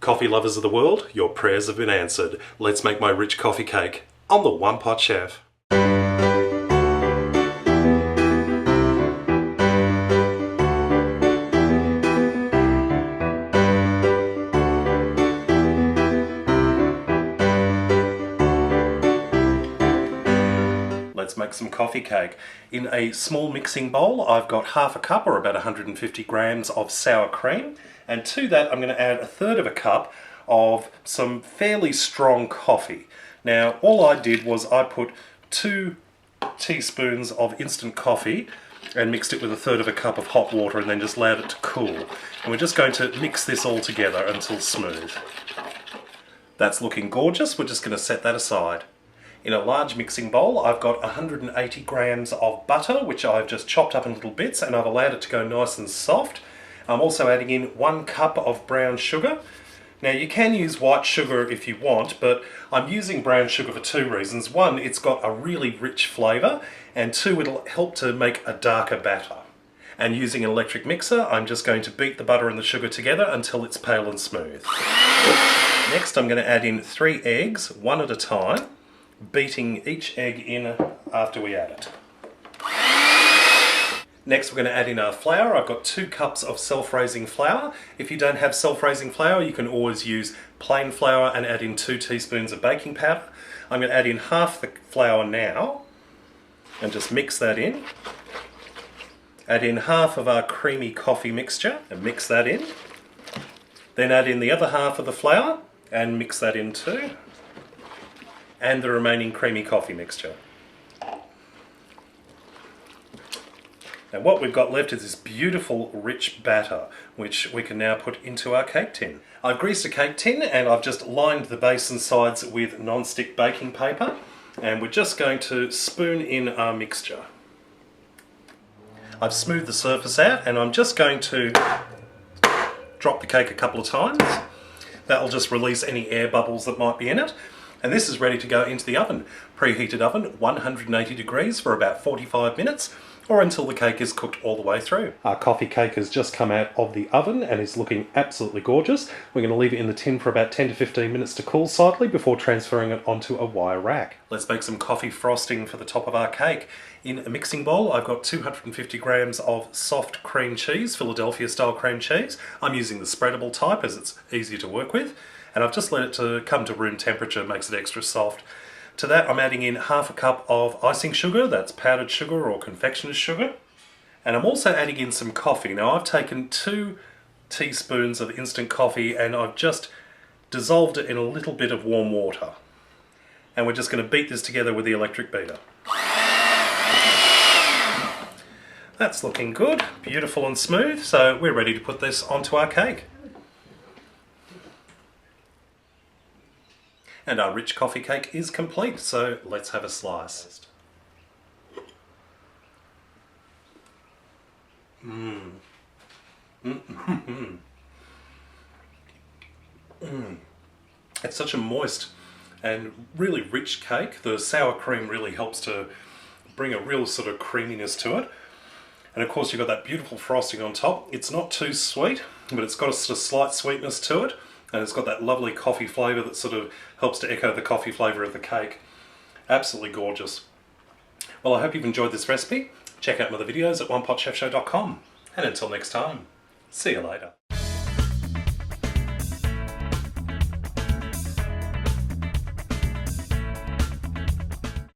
Coffee lovers of the world, your prayers have been answered. Let's make my rich coffee cake on the One Pot Chef. Let's make some coffee cake. In a small mixing bowl, I've got half a cup, or about 150 grams of sour cream, and to that I'm going to add 1/3 of a cup of some fairly strong coffee. Now, all I did was I put 2 teaspoons of instant coffee and mixed it with 1/3 of a cup of hot water and then just allowed it to cool. And we're just going to mix this all together until smooth. That's looking gorgeous. We're just going to set that aside. In a large mixing bowl, I've got 180 grams of butter, which I've just chopped up in little bits, and I've allowed it to go nice and soft. I'm also adding in 1 cup of brown sugar. Now, you can use white sugar if you want, but I'm using brown sugar for 2 reasons. 1, it's got a really rich flavour, and 2, it'll help to make a darker batter. And using an electric mixer, I'm just going to beat the butter and the sugar together until it's pale and smooth. Next, I'm going to add in 3 eggs, one at a time, beating each egg in after we add it. Next, we're going to add in our flour. I've got 2 cups of self-raising flour. If you don't have self-raising flour, you can always use plain flour and add in 2 teaspoons of baking powder. I'm going to add in half the flour now and just mix that in. Add in half of our creamy coffee mixture and mix that in. Then add in the other half of the flour and mix that in too. And the remaining creamy coffee mixture. And what we've got left is this beautiful rich batter, which we can now put into our cake tin. I've greased a cake tin and I've just lined the base and sides with non-stick baking paper, and we're just going to spoon in our mixture. I've smoothed the surface out and I'm just going to drop the cake a couple of times. That'll just release any air bubbles that might be in it. And this is ready to go into the oven. Preheated oven, 180 degrees for about 45 minutes, or until the cake is cooked all the way through. Our coffee cake has just come out of the oven and is looking absolutely gorgeous. We're going to leave it in the tin for about 10 to 15 minutes to cool slightly before transferring it onto a wire rack. Let's make some coffee frosting for the top of our cake. In a mixing bowl, I've got 250 grams of soft cream cheese, Philadelphia style cream cheese. I'm using the spreadable type as it's easier to work with. And I've just let it to come to room temperature, makes it extra soft. To that, I'm adding in half a cup of icing sugar, that's powdered sugar or confectioner's sugar. And I'm also adding in some coffee. Now, I've taken 2 teaspoons of instant coffee and I've just dissolved it in a little bit of warm water. And we're just going to beat this together with the electric beater. That's looking good, beautiful and smooth, so we're ready to put this onto our cake. And our rich coffee cake is complete, so let's have a slice. It's such a moist and really rich cake. The sour cream really helps to bring a real sort of creaminess to it. And of course you've got that beautiful frosting on top. It's not too sweet, but it's got a sort of slight sweetness to it. And it's got that lovely coffee flavour that sort of helps to echo the coffee flavour of the cake. Absolutely gorgeous. Well, I hope you've enjoyed this recipe. Check out my other videos at OnePotChefShow.com. And until next time, see you later.